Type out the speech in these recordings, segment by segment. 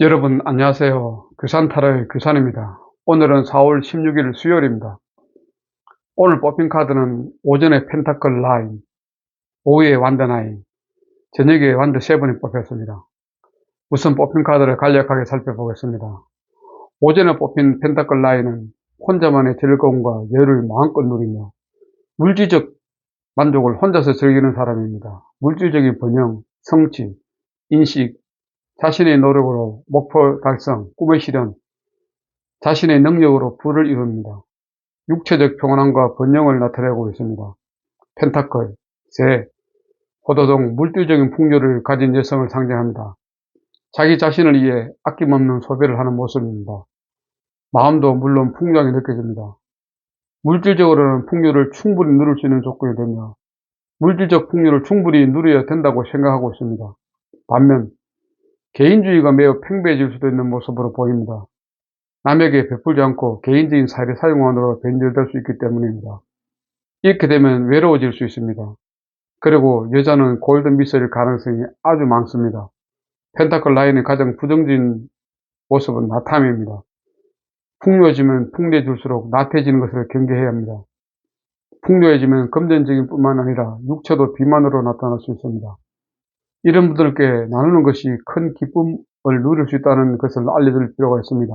여러분 안녕하세요. 규산타로의 규산입니다. 오늘은 4월 16일 수요일입니다. 오늘 뽑힌 카드는 오전에 펜타클 9, 오후에 완드 9, 저녁에 완드 7이 뽑혔습니다. 우선 뽑힌 카드를 간략하게 살펴보겠습니다. 오전에 뽑힌 펜타클 9은 혼자만의 즐거움과 여유를 마음껏 누리며 물질적 만족을 혼자서 즐기는 사람입니다. 물질적인 번영, 성취, 인식, 자신의 노력으로 목표 달성, 꿈의 실현, 자신의 능력으로 부를 이룹니다. 육체적 평안함과 번영을 나타내고 있습니다. 펜타클, 새, 포도 등 물질적인 풍요를 가진 여성을 상징합니다. 자기 자신을 위해 아낌없는 소비를 하는 모습입니다. 마음도 물론 풍요하게 느껴집니다. 물질적으로는 풍요를 충분히 누릴 수 있는 조건이 되며 물질적 풍요를 충분히 누려야 된다고 생각하고 있습니다. 반면 개인주의가 매우 팽배해질 수도 있는 모습으로 보입니다. 남에게 베풀지 않고 개인적인 사회를 사용함으로 변질될 수 있기 때문입니다. 이렇게 되면 외로워질 수 있습니다. 그리고 여자는 골든 미스일 가능성이 아주 많습니다. 펜타클 9의 가장 부정적인 모습은 나탐입니다. 풍요해지면 풍요해질수록 나태해지는 것을 경계해야 합니다. 풍요해지면 금전적인 뿐만 아니라 육체도 비만으로 나타날 수 있습니다. 이런 분들께 나누는 것이 큰 기쁨을 누릴 수 있다는 것을 알려줄 필요가 있습니다.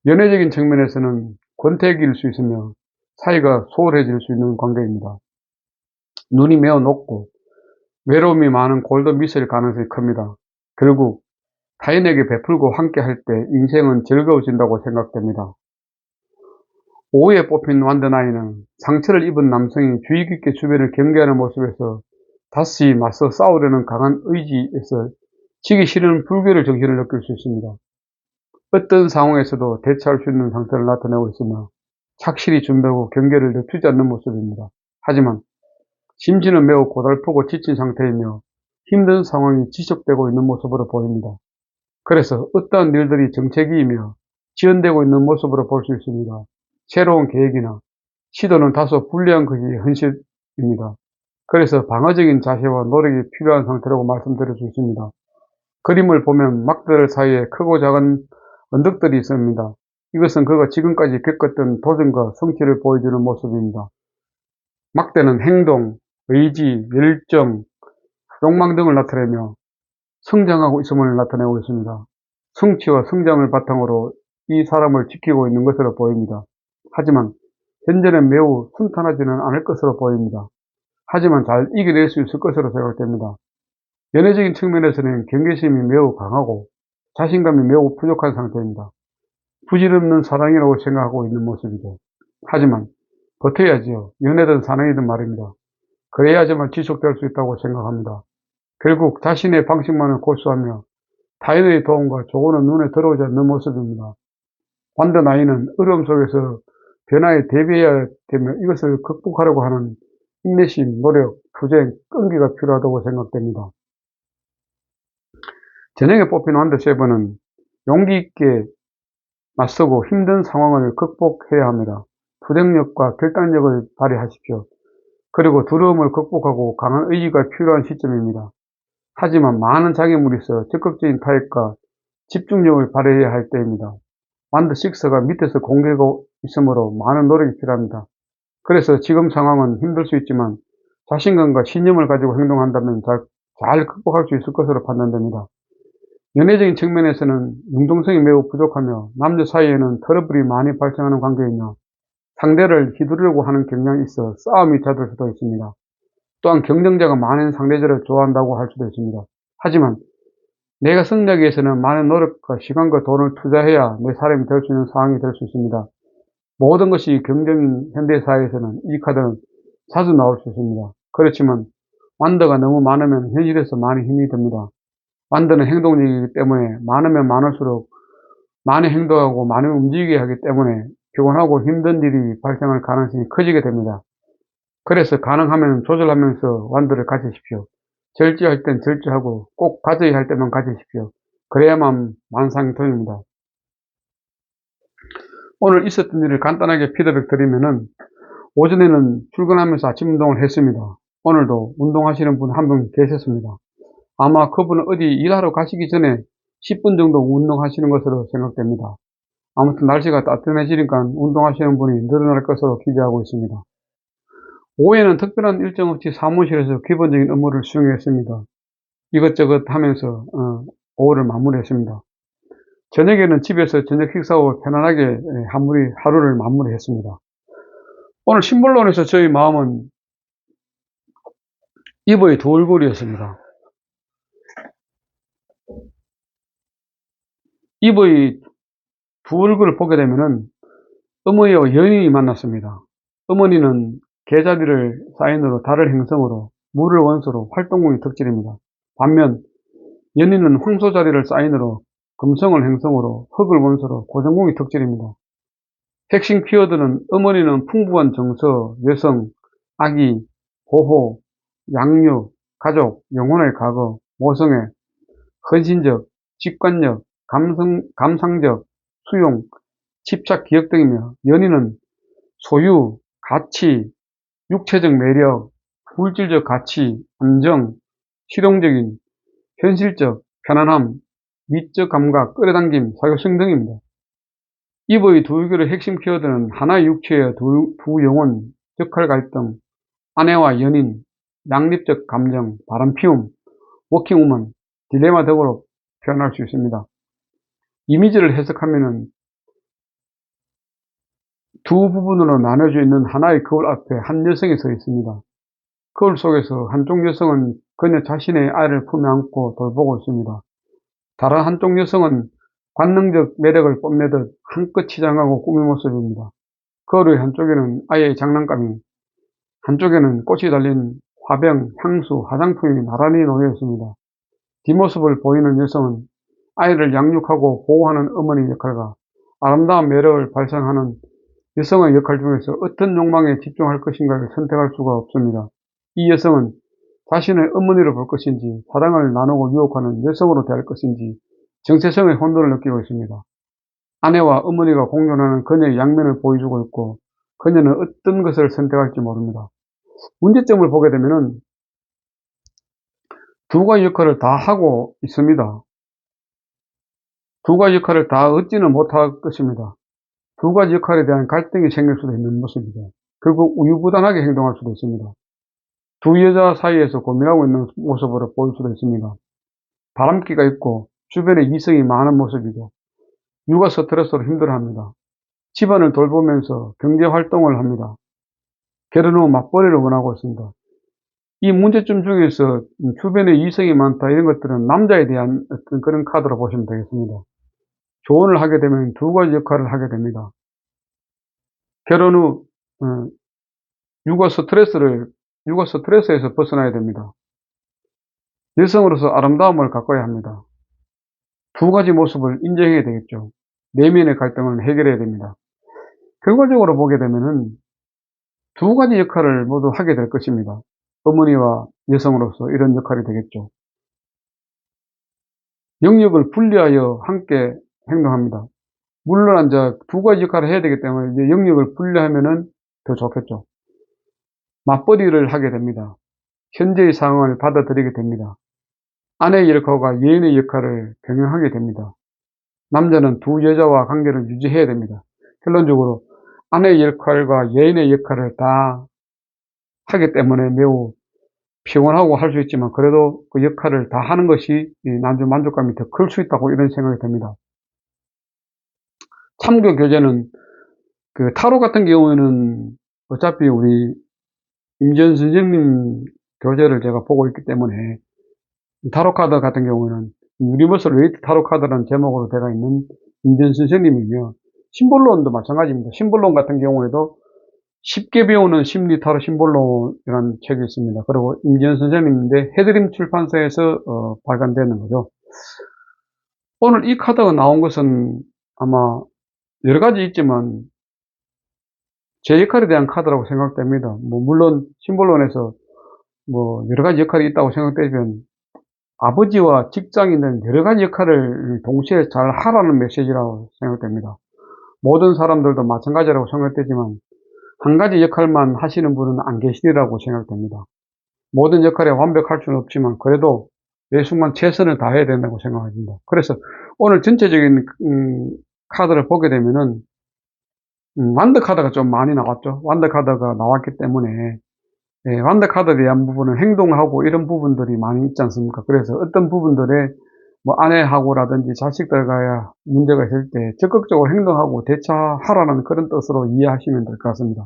연애적인 측면에서는 권태기일 수 있으며 사이가 소홀해질 수 있는 관계입니다. 눈이 매우 높고 외로움이 많은 골든 미스일 가능성이 큽니다. 결국 타인에게 베풀고 함께 할 때 인생은 즐거워진다고 생각됩니다. 오후에 뽑힌 완드 9은 상처를 입은 남성이 주의 깊게 주변을 경계하는 모습에서 다시 맞서 싸우려는 강한 의지에서 지기 싫은 불교의 정신을 느낄 수 있습니다. 어떤 상황에서도 대처할 수 있는 상태를 나타내고 있으며 착실히 준비하고 경계를 늦추지 않는 모습입니다. 하지만 심신은 매우 고달프고 지친 상태이며 힘든 상황이 지속되고 있는 모습으로 보입니다. 그래서 어떠한 일들이 정체기이며 지연되고 있는 모습으로 볼 수 있습니다. 새로운 계획이나 시도는 다소 불리한 것이 현실입니다. 그래서 방어적인 자세와 노력이 필요한 상태라고 말씀드릴 수 있습니다. 그림을 보면 막들 사이에 크고 작은 언덕들이 있습니다. 이것은 그가 지금까지 겪었던 도전과 성취를 보여주는 모습입니다. 막대는 행동, 의지, 열정, 욕망 등을 나타내며 성장하고 있음을 나타내고 있습니다. 성취와 성장을 바탕으로 이 사람을 지키고 있는 것으로 보입니다. 하지만 현재는 매우 순탄하지는 않을 것으로 보입니다. 하지만 잘 이겨낼 수 있을 것으로 생각됩니다. 연애적인 측면에서는 경계심이 매우 강하고 자신감이 매우 부족한 상태입니다. 부질없는 사랑이라고 생각하고 있는 모습이죠. 하지만 버텨야지요. 연애든 사랑이든 말입니다. 그래야지만 지속될 수 있다고 생각합니다. 결국 자신의 방식만을 고수하며 타인의 도움과 조언은 눈에 들어오지 않는 모습입니다. 완드 9은 어려움 속에서 변화에 대비해야 되며 이것을 극복하려고 하는 인내심, 노력, 투쟁, 끈기가 필요하다고 생각됩니다. 저녁에 뽑힌 완드 7은 용기 있게 맞서고 힘든 상황을 극복해야 합니다. 투쟁력과 결단력을 발휘하십시오. 그리고 두려움을 극복하고 강한 의지가 필요한 시점입니다. 하지만 많은 장애물이 있어 적극적인 타협과 집중력을 발휘해야 할 때입니다. 완드 6가 밑에서 공개가 있으므로 많은 노력이 필요합니다. 그래서 지금 상황은 힘들 수 있지만 자신감과 신념을 가지고 행동한다면 잘 극복할 수 있을 것으로 판단됩니다. 연애적인 측면에서는 융통성이 매우 부족하며 남녀 사이에는 트러블이 많이 발생하는 관계이며 상대를 휘두르려고 하는 경향이 있어 싸움이 잦을 수도 있습니다. 또한 경쟁자가 많은 상대자를 좋아한다고 할 수도 있습니다. 하지만 내가 승리하기 위해서는 많은 노력과 시간과 돈을 투자해야 내 사람이 될 수 있는 상황이 될 수 있습니다. 모든 것이 경쟁인 현대사회에서는 이 카드는 자주 나올 수 있습니다. 그렇지만 완드가 너무 많으면 현실에서 많이 힘이 듭니다. 완드는 행동력이기 때문에 많으면 많을수록 많이 행동하고 많이 움직이게 하기 때문에 피곤하고 힘든 일이 발생할 가능성이 커지게 됩니다. 그래서 가능하면 조절하면서 완드를 가지십시오. 절제할 땐 절제하고 꼭 가져야 할 때만 가지십시오. 그래야만 만상통입니다. 오늘 있었던 일을 간단하게 피드백 드리면은 오전에는 출근하면서 아침 운동을 했습니다. 오늘도 운동하시는 분 한 분 계셨습니다. 아마 그분은 어디 일하러 가시기 전에 10분 정도 운동하시는 것으로 생각됩니다. 아무튼 날씨가 따뜻해지니까 운동하시는 분이 늘어날 것으로 기대하고 있습니다. 오후에는 특별한 일정 없이 사무실에서 기본적인 업무를 수행했습니다. 이것저것 하면서 오후를 마무리했습니다. 저녁에는 집에서 저녁 식사 후 편안하게 하루를 마무리했습니다. 오늘 신본론에서 저희 마음은 이브의 두 얼굴이었습니다. 이브의 두 얼굴을 보게 되면은 어머니와 연인이 만났습니다. 어머니는 개자리를 사인으로 달을 행성으로 물을 원소로 활동궁이 특질입니다. 반면 연인은 황소자리를 사인으로 금성을 행성으로 흙을 원소로 고정궁이 특질입니다. 핵심 키워드는 어머니는 풍부한 정서, 여성, 아기, 보호, 양육, 가족, 영혼의 과거, 모성애, 헌신적, 직관력, 감상적, 수용, 집착, 기억 등이며 연인은 소유, 가치, 육체적 매력, 물질적 가치, 안정, 실용적인, 현실적, 편안함, 미적 감각, 끌어당김, 사교성 등입니다. 이브의 두 의견의 핵심 키워드는 하나의 육체의 두 영혼, 역할 갈등, 아내와 연인, 양립적 감정, 바람피움, 워킹우먼, 딜레마 등으로 표현할 수 있습니다. 이미지를 해석하면은 두 부분으로 나눠져 있는 하나의 거울 앞에 한 여성이 서 있습니다. 거울 속에서 한쪽 여성은 그녀 자신의 아이를 품에 안고 돌보고 있습니다. 다른 한쪽 여성은 관능적 매력을 뽐내듯 한껏 치장하고 꾸민 모습입니다. 거울의 한쪽에는 아이의 장난감이, 한쪽에는 꽃이 달린 화병, 향수, 화장품이 나란히 놓여 있습니다. 뒷모습을 보이는 여성은 아이를 양육하고 보호하는 어머니 역할과 아름다운 매력을 발산하는 여성의 역할 중에서 어떤 욕망에 집중할 것인가를 선택할 수가 없습니다. 이 여성은 자신의 어머니로 볼 것인지, 사랑을 나누고 유혹하는 여성으로 대할 것인지 정체성의 혼돈을 느끼고 있습니다. 아내와 어머니가 공존하는 그녀의 양면을 보여주고 있고 그녀는 어떤 것을 선택할지 모릅니다. 문제점을 보게 되면은 두 가지 역할을 다 하고 있습니다. 두 가지 역할을 다 얻지는 못할 것입니다. 두 가지 역할에 대한 갈등이 생길 수도 있는 모습이죠. 결국 우유부단하게 행동할 수도 있습니다. 두 여자 사이에서 고민하고 있는 모습으로 보일 수도 있습니다. 바람기가 있고 주변에 이성이 많은 모습이죠. 육아 스트레스로 힘들어합니다. 집안을 돌보면서 경제활동을 합니다. 결혼 후 맞벌이를 원하고 있습니다. 이 문제점 중에서 주변에 이성이 많다 이런 것들은 남자에 대한 어떤 그런 카드로 보시면 되겠습니다. 조언을 하게 되면 두 가지 역할을 하게 됩니다. 결혼 후 육아 스트레스에서 벗어나야 됩니다. 여성으로서 아름다움을 가꿔야 합니다. 두 가지 모습을 인정해야 되겠죠. 내면의 갈등을 해결해야 됩니다. 결과적으로 보게 되면은 두 가지 역할을 모두 하게 될 것입니다. 어머니와 여성으로서 이런 역할이 되겠죠. 영역을 분리하여 함께 행동합니다. 물론 이제 두 가지 역할을 해야 되기 때문에 이제 영역을 분리하면은 더 좋겠죠. 맞벌이를 하게 됩니다. 현재의 상황을 받아들이게 됩니다. 아내의 역할과 여인의 역할을 병행하게 됩니다. 남자는 두 여자와 관계를 유지해야 됩니다. 결론적으로 아내의 역할과 여인의 역할을 다 하기 때문에 매우 피곤하고 할 수 있지만 그래도 그 역할을 다 하는 것이 나중 만족감이 더 클 수 있다고 이런 생각이 듭니다. 참고 교재는 그 타로 같은 경우에는 어차피 우리 임지연 선생님 교재를 제가 보고 있기 때문에 타로 카드 같은 경우에는 유니버설 웨이트 타로 카드라는 제목으로 되어 있는 임지연 선생님이며 심볼론도 마찬가지입니다. 심볼론 같은 경우에도 쉽게 배우는 심리 타로 심볼론이라는 책이 있습니다. 그리고 임지연 선생님인데 해드림 출판사에서 발간되는 거죠. 오늘 이 카드가 나온 것은 아마 여러 가지 있지만 제 역할에 대한 카드라고 생각됩니다. 물론 심볼론에서 여러 가지 역할이 있다고 생각되지만 아버지와 직장인은 여러 가지 역할을 동시에 잘 하라는 메시지라고 생각됩니다. 모든 사람들도 마찬가지라고 생각되지만 한 가지 역할만 하시는 분은 안 계시리라고 생각됩니다. 모든 역할에 완벽할 수는 없지만 그래도 매 순간 최선을 다해야 된다고 생각합니다. 그래서 오늘 전체적인 카드를 보게 되면은 완드 카드가 좀 많이 나왔죠. 완드 카드가 나왔기 때문에 예, 완드 카드에 대한 부분은 행동하고 이런 부분들이 많이 있지 않습니까? 그래서 어떤 부분들에 뭐 아내하고라든지 자식들과야 문제가 있을 때 적극적으로 행동하고 대처하라는 그런 뜻으로 이해하시면 될 것 같습니다.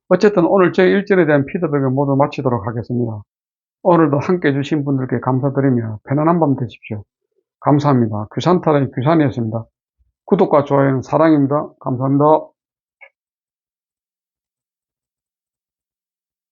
어쨌든 오늘 제 일전에 대한 피드백을 모두 마치도록 하겠습니다. 오늘도 함께 해주신 분들께 감사드리며 편안한 밤 되십시오. 감사합니다. 규산타의 규산이었습니다. 구독과 좋아요는 사랑입니다. 감사합니다.